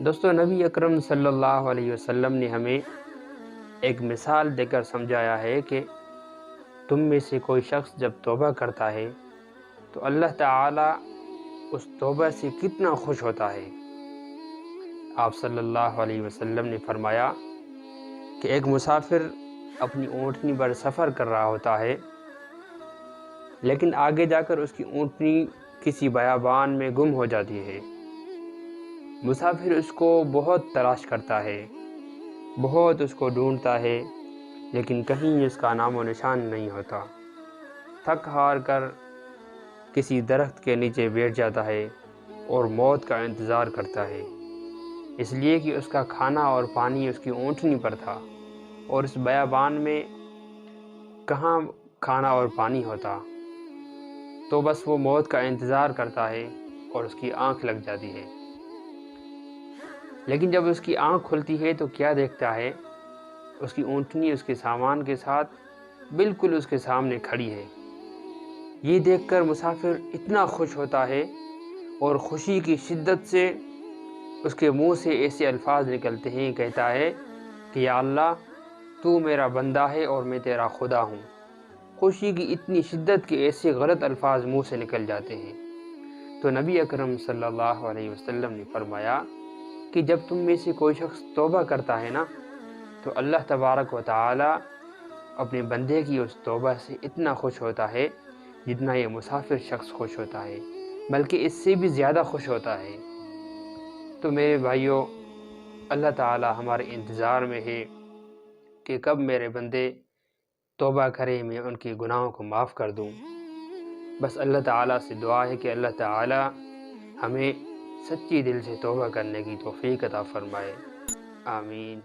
دوستو، نبی اکرم صلی اللہ علیہ وسلم نے ہمیں ایک مثال دے کر سمجھایا ہے کہ تم میں سے کوئی شخص جب توبہ کرتا ہے تو اللہ تعالیٰ اس توبہ سے کتنا خوش ہوتا ہے۔ آپ صلی اللہ علیہ وسلم نے فرمایا کہ ایک مسافر اپنی اونٹنی پر سفر کر رہا ہوتا ہے، لیکن آگے جا کر اس کی اونٹنی کسی بیابان میں گم ہو جاتی ہے۔ مسافر اس کو بہت تلاش کرتا ہے، بہت اس کو ڈھونڈتا ہے، لیکن کہیں اس کا نام و نشان نہیں ہوتا۔ تھک ہار کر کسی درخت کے نیچے بیٹھ جاتا ہے اور موت کا انتظار کرتا ہے، اس لیے کہ اس کا کھانا اور پانی اس کی اونٹنی پر تھا، اور اس بیابان میں کہاں کھانا اور پانی ہوتا۔ تو بس وہ موت کا انتظار کرتا ہے اور اس کی آنکھ لگ جاتی ہے۔ لیکن جب اس کی آنکھ کھلتی ہے تو کیا دیکھتا ہے؟ اس کی اونٹنی اس کے سامان کے ساتھ بالکل اس کے سامنے کھڑی ہے۔ یہ دیکھ کر مسافر اتنا خوش ہوتا ہے اور خوشی کی شدت سے اس کے منہ سے ایسے الفاظ نکلتے ہیں، کہتا ہے کہ یا اللہ، تو میرا بندہ ہے اور میں تیرا خدا ہوں۔ خوشی کی اتنی شدت کے ایسے غلط الفاظ منہ سے نکل جاتے ہیں۔ تو نبی اکرم صلی اللہ علیہ وسلم نے فرمایا کہ جب تم میں سے کوئی شخص توبہ کرتا ہے نا، تو اللہ تبارک و تعالی اپنے بندے کی اس توبہ سے اتنا خوش ہوتا ہے جتنا یہ مسافر شخص خوش ہوتا ہے، بلکہ اس سے بھی زیادہ خوش ہوتا ہے۔ تو میرے بھائیوں، اللہ تعالی ہمارے انتظار میں ہے کہ کب میرے بندے توبہ کرے، میں ان کے گناہوں کو معاف کر دوں۔ بس اللہ تعالیٰ سے دعا ہے کہ اللہ تعالیٰ ہمیں سچی دل سے توبہ کرنے کی توفیق عطا فرمائے۔ آمین۔